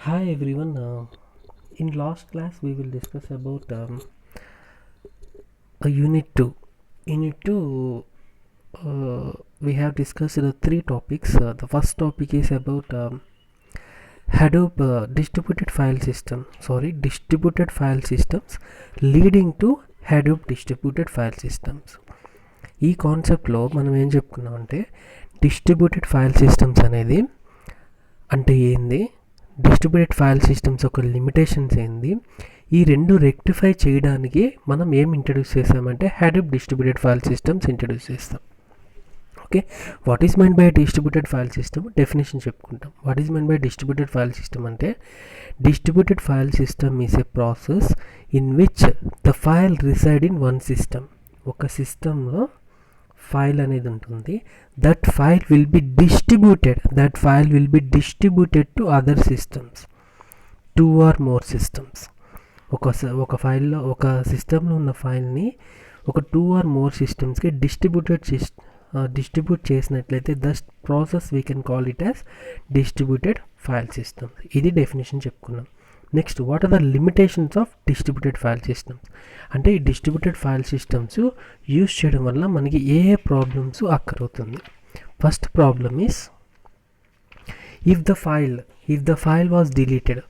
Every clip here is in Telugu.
Hi everyone. In last class we will discuss about a unit 2. Unit 2 we have discussed the three topics. The first topic is about Hadoop distributed file systems leading to Hadoop distributed file systems. ఈ కాన్సెప్ట్లో మనం ఏం చెప్పుకున్నాం అంటే డిస్ట్రిబ్యూటెడ్ ఫైల్ సిస్టమ్స్ అనేది అంటే ఏంది, డిస్ట్రిబ్యూటెడ్ ఫైల్ సిస్టమ్స్ యొక్క లిమిటేషన్స్ ఏంది, ఈ రెండు రెక్టిఫై చేయడానికి మనం ఏం ఇంట్రడ్యూస్ చేస్తామంటే Hadoop distributed file systems introduce చేస్తాం. Okay, what is meant by distributed file system definition చెప్పుకుంటాం. What is meant by distributed file system అంటే distributed file system is a process in which the file reside in one system. ఒక సిస్టంలో ఫైల్ అనేది ఉంటుంది. That file will be distributed to other systems, 2 or more systems. ఒక ఫైల్లో ఒక సిస్టంలో ఉన్న ఫైల్ని ఒక 2 or more సిస్టమ్స్కి డిస్ట్రిబ్యూట్ చేసినట్లయితే that process we can call it as distributed file systems. ఇది డెఫినేషన్ చెప్పుకున్నాం. Next, what are the limitations of distributed file systems అంటే ఈ డిస్ట్రిబ్యూటెడ్ ఫైల్ సిస్టమ్స్ యూస్ చేయడం వల్ల మనకి ఏ ప్రాబ్లమ్స్ అక్కరవుతుంది. First problem is if the file was deleted.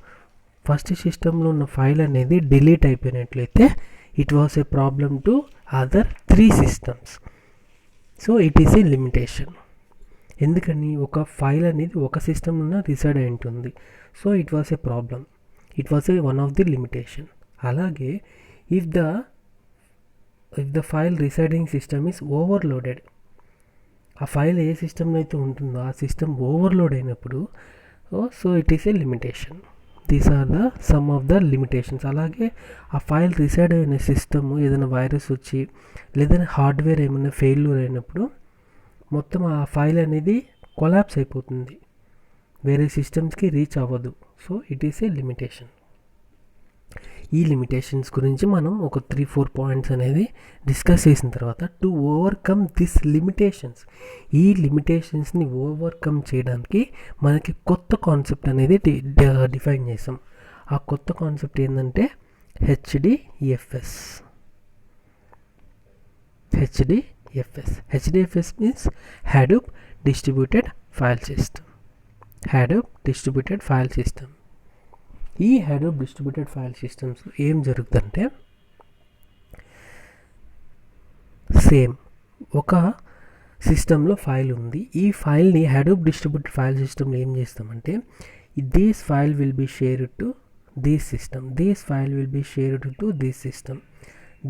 First సిస్టంలో ఉన్న ఫైల్ అనేది డిలీట్ అయిపోయినట్లయితే it was a problem to other 3 systems. So it is a limitation. ఎందుకని, ఒక ఫైల్ అనేది ఒక సిస్టంలో రిసైడ్ అయి ఉంటుంది. So it was a problem. It was a one of the limitation. అలాగే if the file residing system is overloaded, ఆ ఫైల్ ఏ సిస్టంలో అయితే ఉంటుందో ఆ సిస్టమ్ ఓవర్లోడ్ అయినప్పుడు so it is a limitation. These are the some of the limitations. అలాగే ఆ ఫైల్ రిసైడ్ అయిన సిస్టమ్ ఏదైనా వైరస్ వచ్చి లేదా హార్డ్వేర్ ఏమైనా ఫెయిల్యూర్ అయినప్పుడు మొత్తం ఆ ఫైల్ అనేది కొలాప్స్ అయిపోతుంది, వేరే సిస్టమ్స్కి రీచ్ అవ్వదు. So it is a limitation. ఈ లిమిటేషన్స్ గురించి మనం ఒక 3-4 పాయింట్స్ అనేది డిస్కస్ చేసిన తర్వాత టు ఓవర్కమ్ దిస్ లిమిటేషన్స్, ఈ లిమిటేషన్స్ని ఓవర్కమ్ చేయడానికి మనకి కొత్త కాన్సెప్ట్ అనేది డిఫైన్ చేసాం. ఆ కొత్త కాన్సెప్ట్ ఏంటంటే HDFS. HDFS means Hadoop distributed file system. ఈ హడూప్ డిస్ట్రిబ్యూటెడ్ ఫైల్ సిస్టమ్స్ ఏం జరుగుతుందంటే సేమ్ ఒక సిస్టంలో ఫైల్ ఉంది. ఈ ఫైల్ని హడూప్ డిస్ట్రిబ్యూటెడ్ ఫైల్ సిస్టమ్లో ఏం చేస్తామంటే this file will be shared to this system, this file will be shared to this system,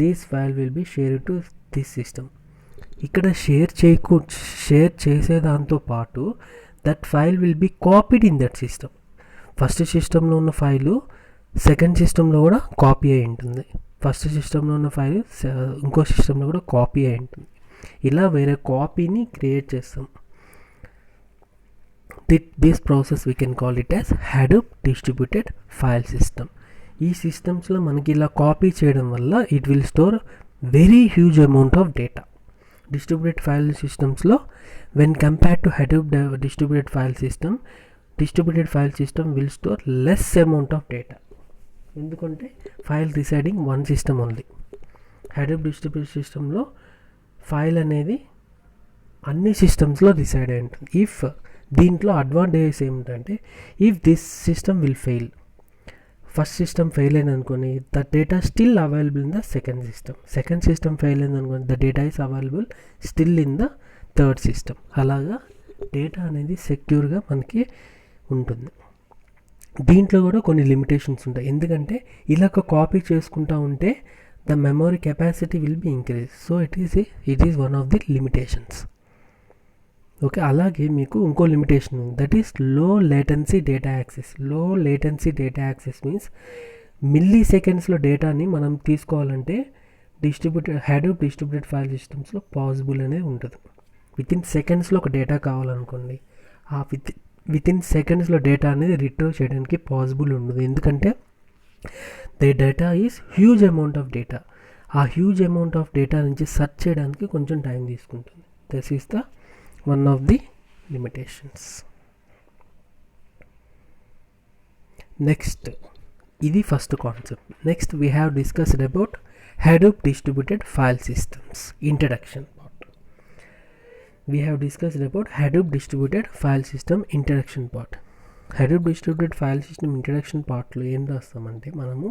this file will be shared to this system. ఇక్కడ షేర్ చేసే దాంతో పాటు that file will B copied in that system. First సిస్టంలో ఉన్న ఫైలు సెకండ్ సిస్టంలో కూడా కాపీ అయి ఉంటుంది, ఫస్ట్ సిస్టంలో ఉన్న ఫైల్ ఇంకో సిస్టంలో కూడా కాపీ అయి ఉంటుంది. ఇలా వేరే కాపీని క్రియేట్ చేస్తాం. This process we can call it as Hadoop distributed file system. ఈ సిస్టమ్స్లో మనకి ఇలా కాపీ చేయడం వల్ల it will store very huge amount of data. Distributed file సిస్టమ్స్లో when compare to Hadoop distributed file system will store less amount of data. ఎందుకంటే file residing one system only. Hadoop distributed సిస్టంలో ఫైల్ అనేది అన్ని సిస్టమ్స్లో రిసైడ్ అయి ఉంటుంది. ఇఫ్ దీంట్లో అడ్వాంటేజెస్ ఏమిటంటే if this system will fail, first system fail అయింది అనుకోని the data still available in the second system fail అయింది అనుకోని the data is available still in the third system. అలాగా డేటా అనేది సెక్యూర్గా మనకి ఉంటుంది. దీంట్లో కూడా కొన్ని లిమిటేషన్స్ ఉంటాయి. ఎందుకంటే ఇలా కాపీ చేసుకుంటూ ఉంటే the memory capacity will be increase. So it is one of the limitations. Okay, అలాగే మీకు ఇంకో లిమిటేషన్ ఉంది, that is low latency data access means milli సెకండ్స్లో డేటాని మనం తీసుకోవాలంటే హడూప్ డిస్ట్రిబ్యూటెడ్ ఫైల్ సిస్టమ్స్లో పాసిబుల్ అనేది ఉంటుంది. వితిన్ సెకండ్స్లో ఒక డేటా కావాలనుకోండి, ఆ వితిన్ సెకండ్స్లో డేటా అనేది రిట్రీవ్ చేయడానికి పాసిబుల్ ఉండదు. ఎందుకంటే the data is huge amount of data. ఆ హ్యూజ్ అమౌంట్ ఆఫ్ డేటా నుంచి సెర్చ్ చేయడానికి కొంచెం టైం తీసుకుంటుంది. This is the one of the limitations. Next ఇది first concept. Next we have discussed about Hadoop distributed file systems introduction part. We have discussed about Hadoop distributed file system introduction part. Hadoop distributed file system introduction part లో ఏం రాస్తామంటే మనము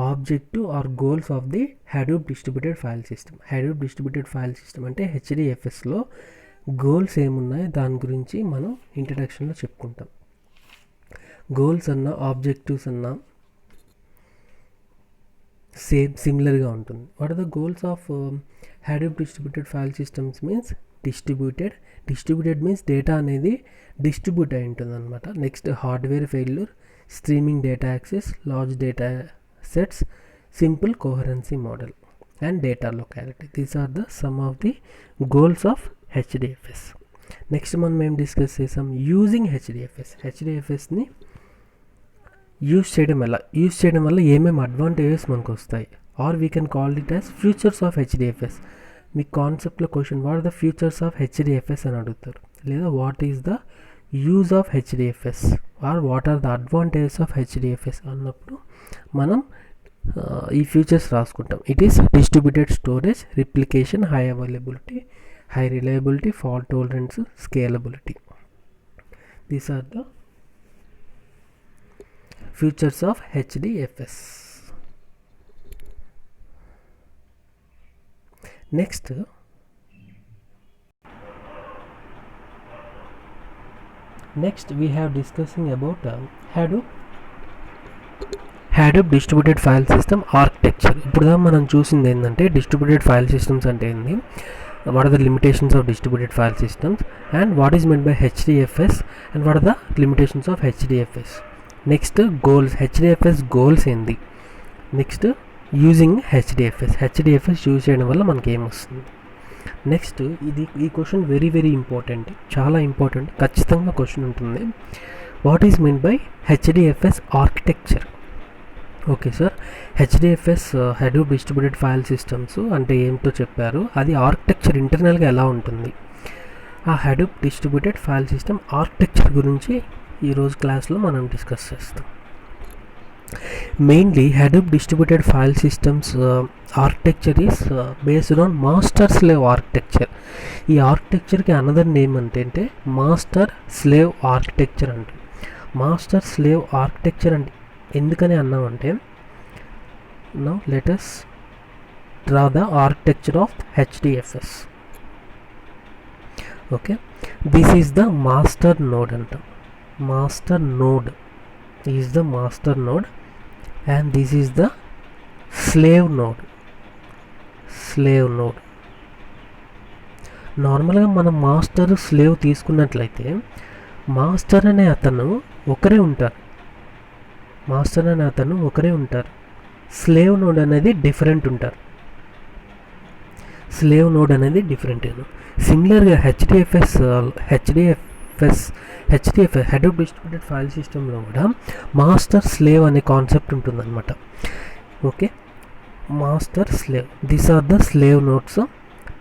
objective or goals of the Hadoop distributed file system. Hadoop distributed file system అంటే HDFSలో గోల్స్ ఏమున్నాయి దాని గురించి మనం ఇంట్రడక్షన్లో చెప్పుకుంటాం. గోల్స్ అన్నా ఆబ్జెక్టివ్స్ అన్నా సిమిలర్గా ఉంటుంది. What are the goals of Hadoop distributed file systems means distributed means data అనేది డిస్ట్రిబ్యూట్ అయి ఉంటుంది అనమాట. Next hardware failure, streaming data access, large data sets, simple coherency model and data locality. These are the some of the goals of HDFS. నెక్స్ట్ మనం ఏం డిస్కస్ చేసాం, యూజింగ్ హెచ్డిఎఫ్ఎస్ని యూజ్ చేయడం వల్ల ఏమేమి అడ్వాంటేజెస్ మనకు వస్తాయి, or we can call it as features of HDFS. మీ కాన్సెప్ట్లో question what are the features of HDFS అని అడుగుతారు, లేదా what is the use of HDFS or what are the advantages of HDFS అన్నప్పుడు మనం ఈ ఫ్యూచర్స్ రాసుకుంటాం. It is distributed storage, replication, high availability, high reliability, fault tolerance, scalability. These are the features of HDFS. Next we have discussing about Hadoop distributed file system architecture. ఇప్పుడు మనం చూసింది ఏంటంటే డిస్ట్రిబ్యూటెడ్ ఫైల్ సిస్టమ్స్ అంటే ఏంది, what are the limitations of distributed file systems, and what is meant by HDFS, and what are the limitations of HDFS. Next goals, HDFS goals ఏంది, నెక్స్ట్ యూజింగ్ హెచ్డిఎఫ్ఎస్ యూజ్ చేయడం వల్ల మనకి ఏమొస్తుంది. నెక్స్ట్ ఈ క్వశ్చన్ వెరీ ఇంపార్టెంట్, చాలా ఇంపార్టెంట్, ఖచ్చితంగా క్వశ్చన్ ఉంటుంది. What is mean by HDFS architecture? Okay sir, HDFS Hadoop distributed file systems అంటే ఏమిటో చెప్పారు, అది ఆర్కిటెక్చర్ ఇంటర్నల్గా ఎలా ఉంటుంది, ఆ Hadoop distributed file system architecture గురించి ఈరోజు క్లాస్లో మనం డిస్కస్ చేస్తాం. Mainly Hadoop distributed file systems architecture is based on master slave architecture. ఈ ఆర్కిటెక్చర్కి అనదర్ నేమ్ అంటే మాస్టర్ స్లేవ్ ఆర్కిటెక్చర్ అంటే. మాస్టర్ స్లేవ్ ఆర్కిటెక్చర్ అంటే ఎందుకని అన్నామంటే, now let us draw the architecture of HDFS. Okay, this is the master node అంటాం. Master node is the master node and this is the slave node. నార్మల్గా మనం మాస్టర్ స్లేవ్ తీసుకున్నట్లయితే మాస్టర్ అనే అతను ఒకరే ఉంటారు, స్లేవ్ నోడ్ అనేది డిఫరెంట్ ఉంటారు. సిమిలర్గా HDFS Hadoop డిస్ట్రిబ్యూటెడ్ ఫైల్ సిస్టంలో కూడా మాస్టర్ స్లేవ్ అనే కాన్సెప్ట్ ఉంటుందన్నమాట. Okay, master slave, these are the slave nodes.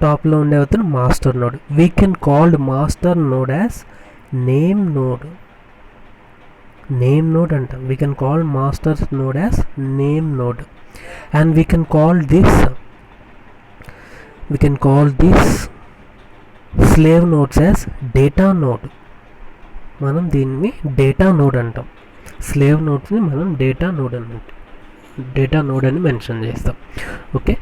టాప్లో ఉండే అతను master node. We can called master node as name node అంటాం. We can call master node as name node and we can call this slave nodes as data node. మనం దీన్ని డేటా నోడ్ అంటాం. స్లేవ్ నోడ్స్ని మనం డేటా నోడ్ అని మెన్షన్ చేస్తాం. ఓకే,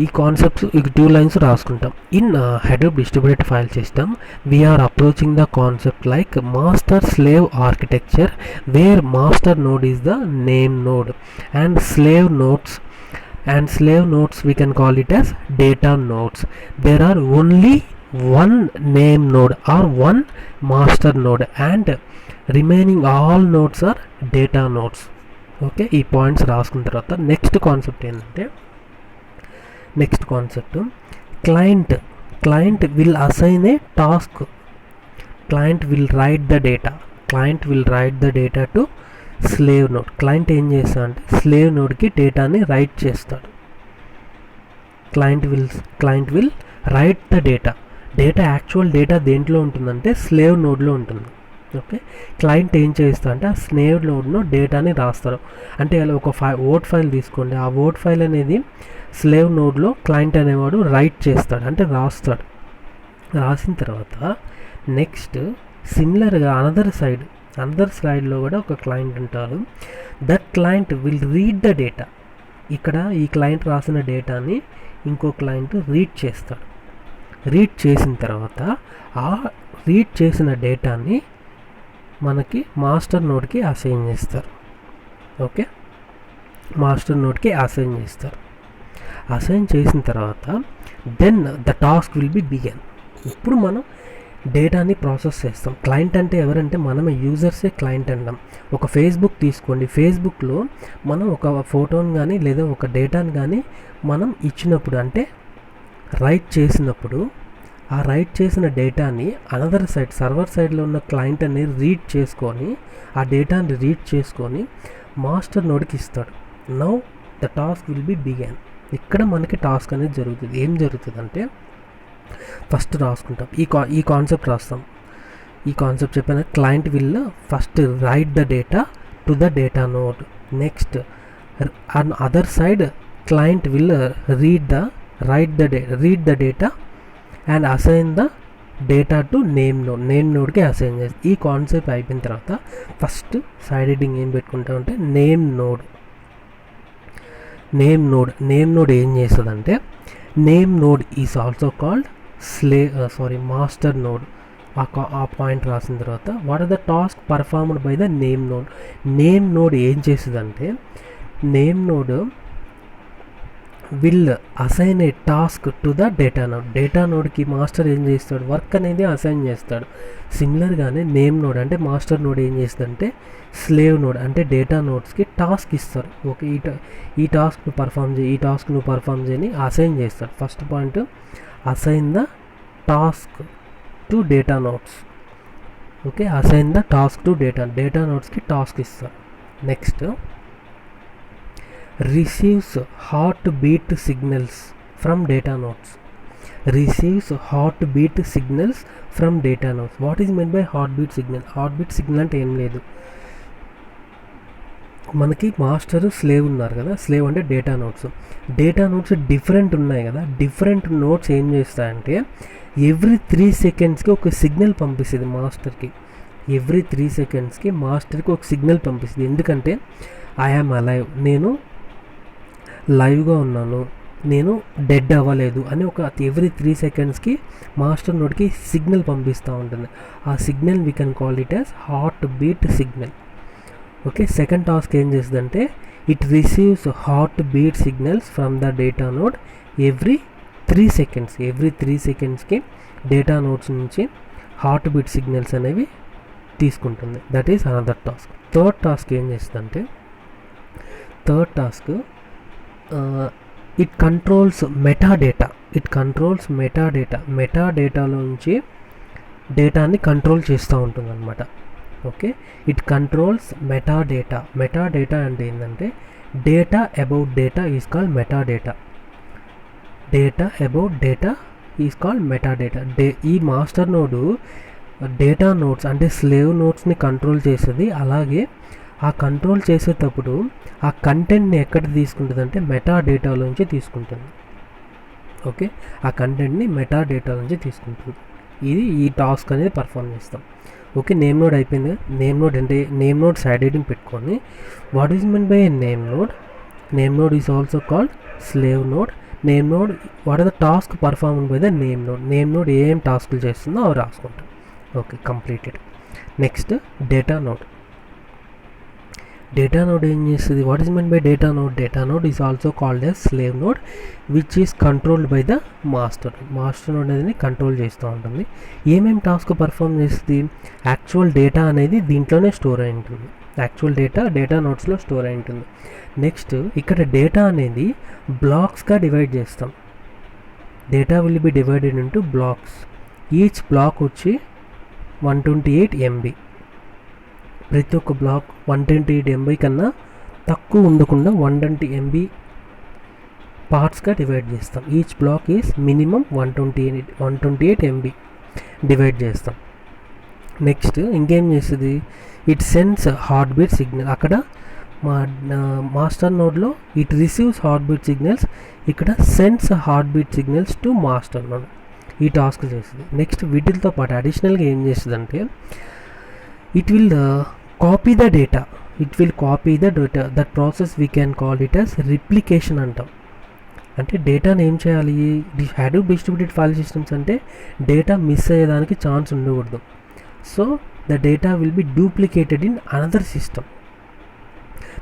ఈ కాన్సెప్ట్స్ ఈ 2 లైన్స్ రాసుకుంటాం. In Hadoop distributed file system we're approaching the concept like master slave architecture where master node is the name node and slave nodes we can call it as data nodes. There are only one name node or one master node and remaining all nodes are data nodes. Okay, ఈ పాయింట్స్ రాసుకున్న తర్వాత నెక్స్ట్ కాన్సెప్ట్ ఏంటంటే, client will assign a task. Client will write the data to slave node. Client ఏం చేస్తాడు అంటే స్లేవ్ నోడ్కి డేటాని రైట్ చేస్తాడు. Client will write the data. Actual data దేంట్లో ఉంటుందంటే స్లేవ్ నోడ్లో ఉంటుంది. ఓకే, క్లయింట్ ఏం చేస్తా అంటే ఆ స్లేవ్ నోడ్లో డేటాని రాస్తారు. అంటే అలా ఒక వర్డ్ ఫైల్ తీసుకోండి, ఆ వర్డ్ ఫైల్ అనేది స్లేవ్ నోడ్లో క్లయింట్ అనేవాడు రైట్ చేస్తాడు, అంటే రాస్తాడు. రాసిన తర్వాత నెక్స్ట్ సిమిలర్గా అనదర్ సైడ్లో కూడా ఒక క్లయింట్ ఉంటారు. That client will read the data. ఇక్కడ ఈ క్లయింట్ రాసిన డేటాని ఇంకో క్లయింట్ రీడ్ చేస్తాడు. రీడ్ చేసిన తర్వాత ఆ రీడ్ చేసిన డేటాని మనకి మాస్టర్ నోడ్కి అసైన్ చేస్తారు. ఓకే, మాస్టర్ నోడ్కి అసైన్ చేస్తారు. అసైన్ చేసిన తర్వాత then the task will be begun. ఇప్పుడు మనం డేటాని ప్రాసెస్ చేస్తాం. క్లయింట్ అంటే ఎవరంటే మనమే, యూజర్సే క్లయింట్ అంటాం. ఒక ఫేస్బుక్ తీసుకోండి, ఫేస్బుక్లో మనం ఒక ఫోటోని కానీ లేదా ఒక డేటాని కానీ మనం ఇచ్చినప్పుడు, అంటే రైట్ చేసినప్పుడు, ఆ రైట్ చేసిన డేటాని అనదర్ సైడ్ సర్వర్ సైడ్లో ఉన్న క్లయింట్ అనేది రీడ్ చేసుకొని, ఆ డేటాని రీడ్ చేసుకొని మాస్టర్ నోడ్కి ఇస్తాడు. Now the task will be begun. ఇక్కడ మనకి టాస్క్ అనేది జరుగుతుంది. ఏం జరుగుతుందంటే ఫస్ట్ రాసుకుంటాం, ఈ కాన్సెప్ట్ రాస్తాం. ఈ కాన్సెప్ట్ చెప్పిన client will first right the data to the data node. Next on other side client will read the data and assign the data to name నోడ్కి అసైన్ చేస్తుంది. ఈ కాన్సెప్ట్ అయిపోయిన తర్వాత ఫస్ట్ సైడ్ హెడ్డింగ్ ఏం పెట్టుకుంటాం అంటే నేమ్ నోడ్ ఏం చేస్తుందంటే name node is also called master node. ఆ పాయింట్ రాసిన తర్వాత what are the task performed by the name node ఏం చేస్తుందంటే name node will assign a task to the data నోడ్కి మాస్టర్ ఏం చేస్తాడు, వర్క్ అనేది అసైన్ చేస్తాడు. సిమిలర్గానే నేమ్ నోడ్ అంటే మాస్టర్ నోడ్ ఏం చేస్తుందంటే స్లేవ్ నోడ్ అంటే డేటా నోడ్స్కి టాస్క్ ఇస్తారు. ఓకే, ఈ టాస్క్ నువ్వు పర్ఫామ్ చేయని అసైన్ చేస్తాడు. First point assign the task to data nodes. Okay, assign the task to data నోడ్స్కి టాస్క్ ఇస్తారు. Next receives heartbeat signals from data nodes. What is mean by heartbeat signal అంటే ఏం లేదు, మనకి మాస్టర్ స్లేవ్ ఉన్నారు కదా, స్లేవ్ అంటే డేటా నోడ్స్ డిఫరెంట్ ఉన్నాయి కదా. డిఫరెంట్ నోడ్స్ ఏం చేస్తాయంటే ఎవ్రీ 3 సెకండ్స్కి ఒక సిగ్నల్ పంపిస్తుంది మాస్టర్కి. ఒక సిగ్నల్ పంపిస్తుంది. ఎందుకంటే ఐ యామ్ అలైవ్, నేను లైవ్గా ఉన్నాను, నేను డెడ్ అవ్వలేదు అని ఒక ఎవ్రీ 3 సెకండ్స్కి మాస్టర్ నోడ్కి సిగ్నల్ పంపిస్తూ ఉంటుంది. ఆ signal we can call it as heartbeat signal. Okay, second task ఏం చేస్తుందంటే it receives heartbeat signals from the data node every 3 సెకండ్స్కి డేటా నోడ్స్ నుంచి హార్ట్ బీట్ సిగ్నల్స్ అనేవి తీసుకుంటుంది. That is another task. Third task ఏం చేస్తుందంటే ఇట్ కంట్రోల్స్ మెటాడేటా. మెటాడేటాలోంచి డేటాని కంట్రోల్ చేస్తూ ఉంటుంది అనమాట. ఓకే, ఇట్ కంట్రోల్స్ మెటాడేటా అంటే ఏంటంటే data about data is called metadata. ఈ మాస్టర్ నోడు డేటా నోడ్స్ అంటే స్లేవ్ నోడ్స్ని కంట్రోల్ చేస్తుంది. అలాగే ఆ కంట్రోల్ చేసేటప్పుడు ఆ కంటెంట్ని ఎక్కడ తీసుకుంటుంది అంటే మెటాడేటాలోంచి తీసుకుంటుంది. ఓకే, ఆ కంటెంట్ని మెటాడేటాలోంచి తీసుకుంటుంది. ఈ టాస్క్ అనేది పర్ఫామ్ చేస్తాం. ఓకే, నేమ్ నోడ్ అయిపోయింది. నేమ్ నోడ్ సైడ్ హెడ్డింగ్ పెట్టుకొని what is mean by a name node is also called slave node. What are the task performed by the name node ఏం టాస్క్లు చేస్తుందో అవి రాసుకుంటాం. Okay, completed. Next data node ఏం చేస్తుంది, what is mean by data node is also called as slave node which is controlled by the master node అనేది కంట్రోల్ చేస్తూ ఉంటుంది. ఏమేమి టాస్క్ పర్ఫామ్ చేస్తుంది, యాక్చువల్ డేటా అనేది దీంట్లోనే స్టోర్ అయి ఉంటుంది. డేటా నోడ్స్లో స్టోర్ అయి ఉంటుంది. నెక్స్ట్ ఇక్కడ డేటా అనేది బ్లాక్స్గా డివైడ్ చేస్తాం. Data will be divided into blocks. Each black వచ్చి 128 MB. ప్రతి ఒక్క బ్లాక్ 128 MB కన్నా తక్కువ ఉండకుండా 120 MB పార్ట్స్గా డివైడ్ చేస్తాం. Each block is minimum 128 MB divide చేస్తాం. నెక్స్ట్ ఇంకేం చేస్తుంది, it sends heartbeat signal. అక్కడ మా మాస్టర్ నోడ్లో it receives heartbeat signals, ఇక్కడ sends heartbeat signals to master node. ఈ టాస్క్ చేస్తుంది. నెక్స్ట్ వీటితో పాటు అడిషనల్గా ఏం చేస్తుంది అంటే it will copy the data. That process we can call it as replication అంటాం. అంటే డేటాని ఏం చేయాలి, హడూప్ డిస్ట్రిబ్యూటెడ్ ఫైల్ సిస్టమ్స్ అంటే డేటా మిస్ అయ్యేదానికి ఛాన్స్ ఉండకూడదు. So the data will be duplicated in another system.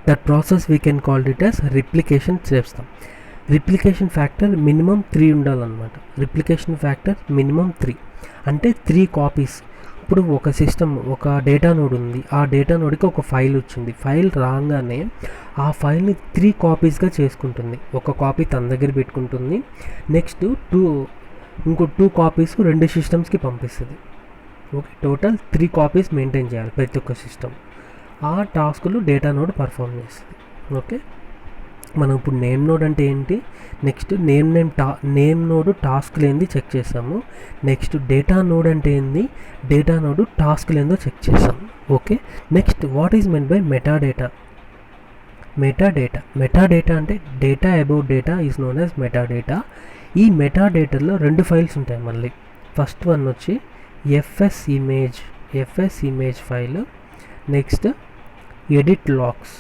That process we can call it as replication చేస్తాం. రిప్లికేషన్ ఫ్యాక్టర్ మినిమం 3 ఉండాలన్నమాట. రిప్లికేషన్ ఫ్యాక్టర్ మినిమం 3 అంటే 3 కాపీస్. ఇప్పుడు ఒక సిస్టమ్, ఒక డేటా నోడ్ ఉంది, ఆ డేటా నోడ్కి ఒక ఫైల్ వచ్చింది. ఫైల్ రాగానే ఆ ఫైల్ని 3 కాపీస్గా చేసుకుంటుంది. ఒక కాపీ తన దగ్గర పెట్టుకుంటుంది, నెక్స్ట్ ఇంకో 2 కాపీస్ 2 సిస్టమ్స్కి పంపిస్తుంది. ఓకే, టోటల్ 3 కాపీస్ మెయింటైన్ చేయాలి ప్రతి ఒక్క సిస్టమ్. ఆ టాస్క్లు డేటా నోడ్ పర్ఫామ్ చేస్తుంది. ఓకే, మనం ఇప్పుడు నేమ్ నోడ్ అంటే ఏంటి, నెక్స్ట్ నేమ్ నోడ్ టాస్క్ లేనిది చెక్ చేసాము. నెక్స్ట్ డేటా నోడ్ అంటే ఏంది, డేటా నోడ్ టాస్క్ లేనిదో చెక్ చేసాము. Okay, next what is meant by metadata. Metadata అంటే data about data is known as metadata. ఈ మెటాడేటాలో 2 ఫైల్స్ ఉంటాయి మళ్ళీ. ఫస్ట్ వన్ వచ్చి FS image file, next edit logs.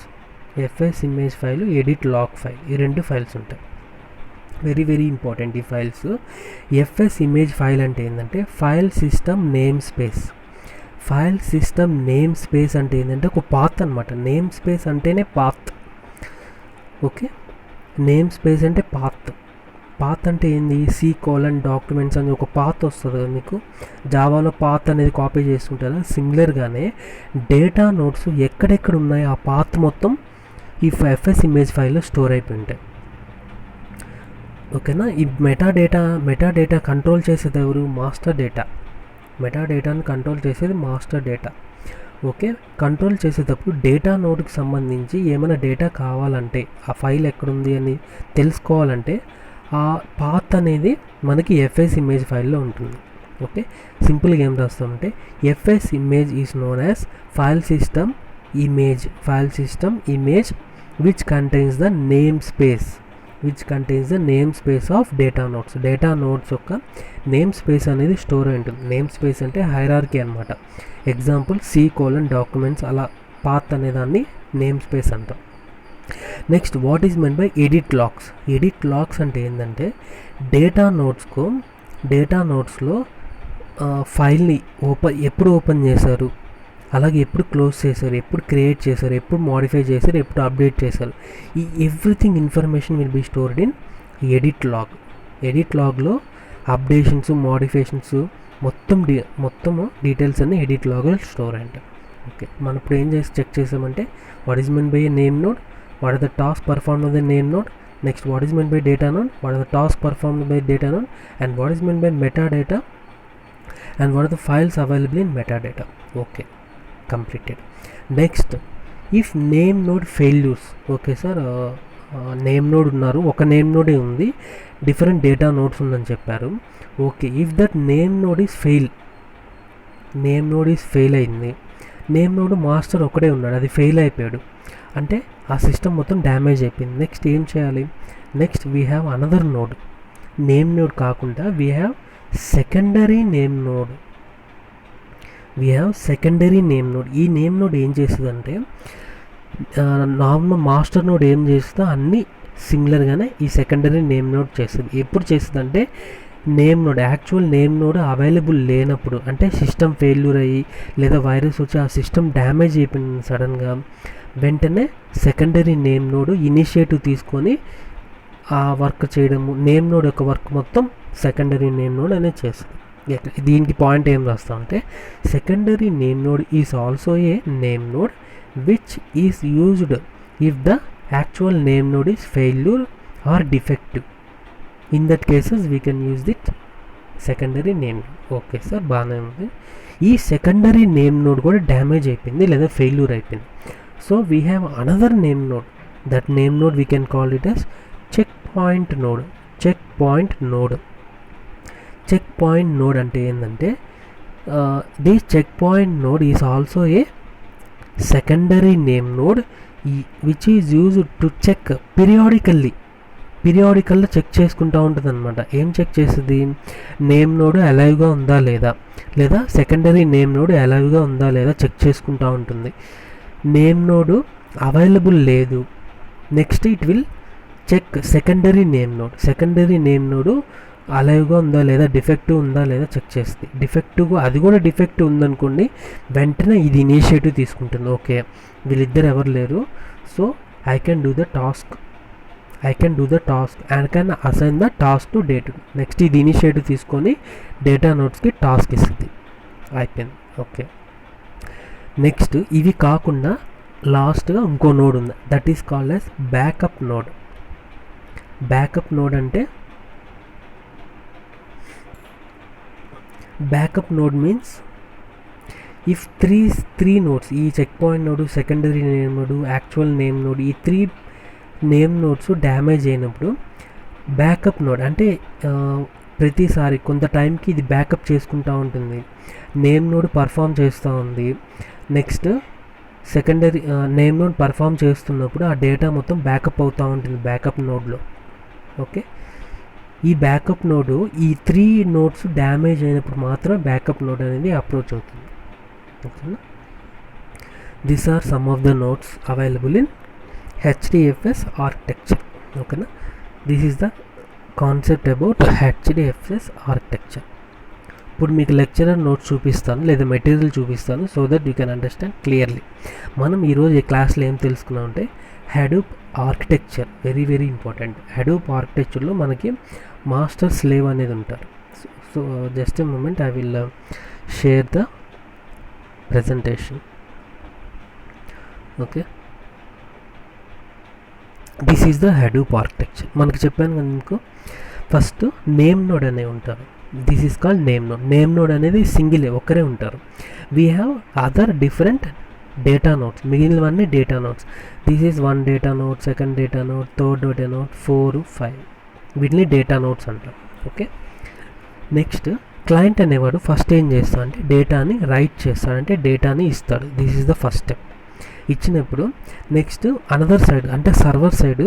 FS image file, edit log file, ఈ 2 ఫైల్స్ ఉంటాయి. వెరీ వెరీ ఇంపార్టెంట్ ఈ ఫైల్స్. ఎఫ్ఎస్ ఇమేజ్ ఫైల్ అంటే ఏంటంటే file system name space. File system name space అంటే ఏంటంటే ఒక పాత్ అనమాట. నేమ్ స్పేస్ అంటేనే పాత్. ఓకే, నేమ్ స్పేస్ అంటే పాత్ అంటే ఏంది, C:\documents అని ఒక పాత్ వస్తుంది కదా మీకు. జావాలో పాత్ అనేది కాపీ చేసుకుంటారా, సిమిలర్గానే డేటా నోట్స్ ఎక్కడెక్కడ ఉన్నాయో ఆ పాత్ మొత్తం ఈ ఎఫ్ఎస్ ఇమేజ్ ఫైల్లో స్టోర్ అయిపోయి ఉంటాయి. ఓకేనా. ఈ మెటాడేటా కంట్రోల్ చేసేది ఎవరు, మాస్టర్ డేటా. మెటాడేటాని కంట్రోల్ చేసేది మాస్టర్ డేటా. ఓకే, కంట్రోల్ చేసేటప్పుడు డేటా నోడ్కి సంబంధించి ఏమైనా డేటా కావాలంటే, ఆ ఫైల్ ఎక్కడుంది అని తెలుసుకోవాలంటే ఆ పాత్ అనేది మనకి ఎఫ్ఎస్ ఇమేజ్ ఫైల్లో ఉంటుంది. ఓకే, సింపుల్గా ఏం రాస్తామంటే FS image is known as file system image which contains the name space of data nodes. Data nodes యొక్క నేమ్ స్పేస్ అనేది స్టోర్ అయి ఉంటుంది. నేమ్ స్పేస్ అంటే హైరార్కీ అనమాట. ఎగ్జాంపుల్ C:\documents, అలా పాత్ అనేదాన్ని నేమ్ స్పేస్ అంటాం. Next what is meant by edit logs అంటే ఏంటంటే డేటా నోట్స్లో ఫైల్ని ఎప్పుడు ఓపెన్ చేశారు, అలాగే ఎప్పుడు క్లోజ్ చేశారు, ఎప్పుడు క్రియేట్ చేశారు, ఎప్పుడు మోడిఫై చేశారు, ఎప్పుడు అప్డేట్ చేశారు, ఈ everything information will be stored in edit లాగ్లో అప్డేషన్స్, మోడిఫికేషన్స్ మొత్తము డీటెయిల్స్ అన్ని ఎడిట్ లాగ్లో స్టోర్ అయ్యాయి. ఓకే, మనం ఇప్పుడు ఏం చెక్ చేసామంటే what is meant by a name node, what are the tasks performed by the name node, next what is meant by data node, what are the tasks performed by data node, and what is meant by metadata, and what are the files available in metadata. Okay, completed. Next, if name node failures. Okay sir, name node ఉన్నారు, ఒక నేమ్ నోడే ఉంది, డిఫరెంట్ డేటా నోడ్స్ ఉందని చెప్పారు. Okay, if that name node is fail అయింది, నేమ్ నోడ్ మాస్టర్ ఒకడే ఉన్నాడు, అది ఫెయిల్ అయిపోయాడు అంటే ఆ సిస్టమ్ మొత్తం డ్యామేజ్ అయిపోయింది. నెక్స్ట్ ఏం చేయాలి, next we have another node. Name node కాకుండా we have secondary name node. ఈ నేమ్ నోడ్ ఏం చేస్తుందంటే నార్మల్ మాస్టర్ నోడ్ ఏం చేస్తుందో అన్నీ సిమిలర్గానే ఈ సెకండరీ నేమ్ నోడ్ చేస్తుంది. ఎప్పుడు చేస్తుందంటే యాక్చువల్ నేమ్ నోడ్ అవైలబుల్ లేనప్పుడు, అంటే సిస్టమ్ ఫెయిల్యూర్ అయ్యి లేదా వైరస్ వచ్చి ఆ సిస్టమ్ డ్యామేజ్ అయిపోయింది సడన్గా, వెంటనే సెకండరీ నేమ్ నోడ్ ఇనిషియేటివ్ తీసుకొని ఆ వర్క్ చేయడము, నేమ్ నోడ్ యొక్క వర్క్ మొత్తం సెకండరీ నేమ్ నోడ్ అనేది చేస్తుంది. దీనికి పాయింట్ ఏం రాస్తామంటే secondary name node is also a name node which is used if the actual name node is failure or defective. In that cases we can use that secondary name node. Okay sir, బాగానే ఉంది. ఈ సెకండరీ నేమ్ నోడ్ కూడా డ్యామేజ్ అయిపోయింది లేదా ఫెయిల్యూర్ అయిపోయింది. So we have another name node. That name node we can call it as checkpoint node అంటే ఏంటంటే this checkpoint node is also a secondary name node which is used to check పీరియాడికల్లో చెక్ చేసుకుంటూ ఉంటుంది అనమాట. ఏం చెక్ చేస్తుంది? నేమ్ నోడ్ అలైవ్గా ఉందా లేదా సెకండరీ నేమ్ నోడ్ అలైవ్గా ఉందా లేదా చెక్ చేసుకుంటూ ఉంటుంది. నేమ్ నోడ్ అవైలబుల్ లేదు, next it will check secondary name node అలైవ్గా ఉందా లేదా, డిఫెక్టివ్ ఉందా లేదా చెక్ చేస్తుంది. అది కూడా డిఫెక్టివ్ ఉందనుకోండి, వెంటనే ఇది ఇనిషియేటివ్ తీసుకుంటుంది. ఓకే, వీళ్ళిద్దరు ఎవరు లేరు, so I can do the task and can assign the task to date. Next ఇది ఇనిషియేటివ్ తీసుకొని డేటా నోడ్స్కి టాస్క్ ఇస్తుంది. అయిపోయింది. ఓకే, నెక్స్ట్ ఇవి కాకుండా లాస్ట్గా ఇంకో నోడ్ ఉంది, that is called as backup node. Backup node means if three nodes, ఈ checkpoint node, secondary name node, actual name node, ఈ 3 నేమ్ నోడ్స్ డ్యామేజ్ అయినప్పుడు బ్యాకప్ నోడ్ అంటే ప్రతిసారి కొంత టైంకి ఇది బ్యాకప్ చేసుకుంటూ ఉంటుంది. నేమ్ నోడ్ పర్ఫామ్ చేస్తూ ఉంది, next secondary name node perform చేస్తున్నప్పుడు ఆ డేటా మొత్తం బ్యాకప్ అవుతూ ఉంటుంది బ్యాకప్ నోడ్లో. ఓకే, ఈ బ్యాకప్ నోడ్ ఈ 3 నోడ్స్ డ్యామేజ్ అయినప్పుడు మాత్రం బ్యాకప్ నోడ్ అనేది అప్రోచ్ అవుతుంది. ఓకేనా, these are some of the nodes available in HDFS architecture. ఓకేనా, this is the concept about HDFS architecture. ఇప్పుడు మీకు లెక్చరర్ నోట్స్ చూపిస్తాను లేదా మెటీరియల్ చూపిస్తాను, so that you can understand clearly. మనం ఈరోజు ఈ క్లాస్లో ఏం తెలుసుకున్నామంటే Hadoop architecture, very very important. Hadoop ఆర్కిటెక్చర్లో మనకి మాస్టర్ స్లేవ్ అనేది ఉంటారు. So just a moment, I will share the presentation. Okay, this is the Hadoop architecture. మనకి చెప్పాను కదా మీకు, ఫస్ట్ నేమ్ నోడ్ అనేవి ఉంటారు. This is called name node అనేది సింగిల్ ఒకరే ఉంటారు. We have other different data nodes, మిగిలినవన్నీ data nodes. This is 1 data node, 2nd data node, 3rd data node, 4, 5, వీటిని డేటా నోడ్స్ అంటారు. ఓకే, నెక్స్ట్ క్లయింట్ అనేవాడు ఫస్ట్ ఏం చేస్తాడు అంటే డేటాని రైట్ చేస్తాడంటే డేటాని ఇస్తాడు. This is the first step. ఇచ్చినప్పుడు నెక్స్ట్ అనదర్ సైడ్ అంటే సర్వర్ సైడ్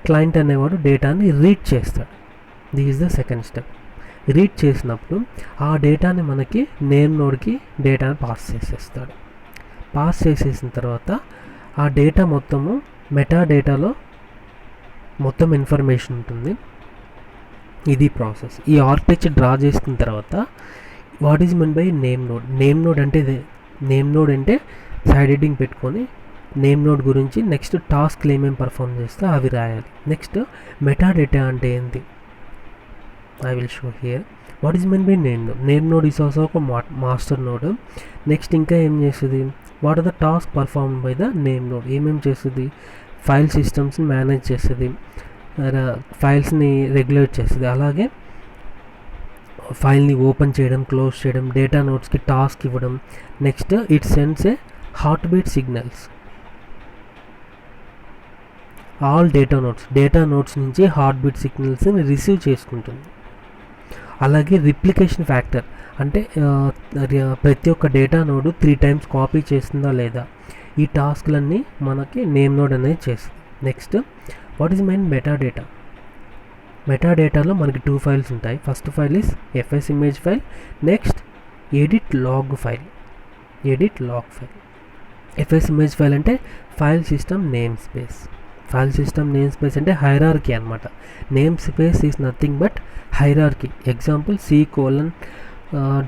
క్లయింట్ అనేవాడు డేటాని రీడ్ చేస్తాడు. This is the second step. Read చేసినప్పుడు ఆ డేటాని మనకి నేమ్ నోడ్కి డేటాని పాస్ చేసేస్తాడు. పాస్ చేసేసిన తర్వాత ఆ డేటా మొత్తము మెటా డేటాలో మొత్తం ఇన్ఫర్మేషన్ ఉంటుంది. ఇది ప్రాసెస్. ఈ ఆర్కిటెక్చర్ డ్రా చేసుకున్న తర్వాత what is mean by name node. Name node అంటే సైడ్ హెడ్డింగ్ పెట్టుకొని నేమ్ నోడ్ గురించి నెక్స్ట్ టాస్క్లు ఏమేమి పర్ఫామ్ చేస్తే అవి రాయాలి. నెక్స్ట్ మెటా డేటా అంటే ఏంటి, I will show here. What is mean by name node is also ఒక మాస్టర్ నోడ్. నెక్స్ట్ ఇంకా ఏం చేస్తుంది, what are the task perform by the name node. ఏమేమి చేస్తుంది, ఫైల్ సిస్టమ్స్ని మేనేజ్ చేస్తుంది, ఫైల్స్ని రెగ్యులేట్ చేస్తుంది, అలాగే ఫైల్ని ఓపెన్ చేయడం, క్లోజ్ చేయడం, డేటా నోట్స్కి టాస్క్ ఇవ్వడం. Next it sends A heart beat signals. All data notes నుంచి హార్ట్ బీట్ సిగ్నల్స్ని రిసీవ్ చేసుకుంటుంది. అలాగే రిప్లికేషన్ ఫ్యాక్టర్ అంటే ప్రతి ఒక్క డేటా నోడు 3 times కాపీ చేస్తుందా లేదా, ఈ టాస్క్లన్నీ మనకి నేమ్ నోడ్ అనేది చేస్తుంది. Next what is main metadata. మెటాడేటాలో మనకి 2 ఫైల్స్ ఉంటాయి. First file is FS image file, next edit log file. FS image file అంటే ఫైల్ సిస్టమ్ నేమ్ స్పేస్. అంటే హైరార్కీ అనమాట. Name space is nothing but hierarchy. Example C:,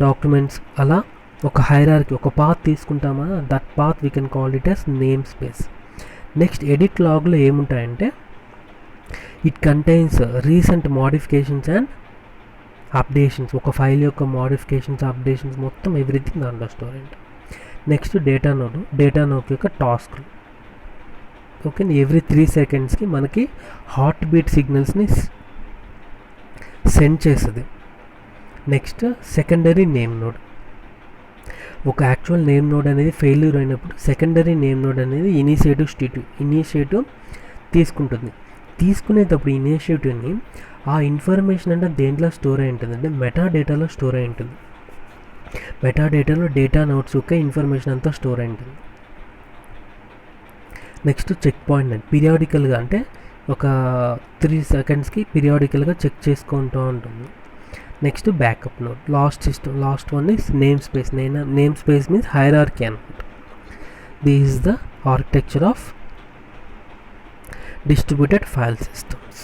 documents, అలా ఒక హైరార్కీ, ఒక పాత్ తీసుకుంటామా, that path we can call it as name space. Next edit లాగ్లో ఏముంటాయంటే it contains recent modifications and updations. ఒక ఫైల్ యొక్క మోడిఫికేషన్స్, అప్డేషన్స్ మొత్తం ఎవ్రీథింగ్ దాంట్లో స్టోర్ అయింది. నెక్స్ట్ డేటా నోడ్ యొక్క టాస్క్లు. ఓకే, ఎవ్రీ 3 secondsకి మనకి హార్ట్ బీట్ సిగ్నల్స్ని సెండ్ చేస్తుంది. Next secondary name node. ఒక యాక్చువల్ నేమ్ నోడ్ అనేది ఫెయిల్యూర్ అయినప్పుడు సెకండరీ నేమ్ నోడ్ అనేది ఇనిషియేటివ్ తీసుకుంటుంది. తీసుకునేటప్పుడు ఇనిషియేటివ్ని ఆ ఇన్ఫర్మేషన్ అంటే దేంట్లో స్టోర్ అయి ఉంటుంది అంటే మెటా డేటాలో స్టోర్ అయి ఉంటుంది. మెటాడేటాలో డేటా నోట్స్ యొక్క ఇన్ఫర్మేషన్ అంతా స్టోర్ అయింటుంది. నెక్స్ట్ చెక్ పాయింట్ అండి, పీరియాడికల్గా అంటే ఒక 3 సెకండ్స్కి పీరియాడికల్గా చెక్ చేసుకుంటూ ఉంటుంది. Next backup node, last one is name space. Name space means hierarchy అనమాట. This is the architecture of distributed file systems.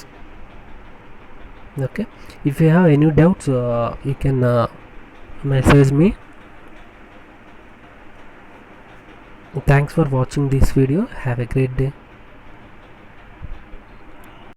Okay, if you have any doubts, you can message me. Thanks for watching this video. Have a great day.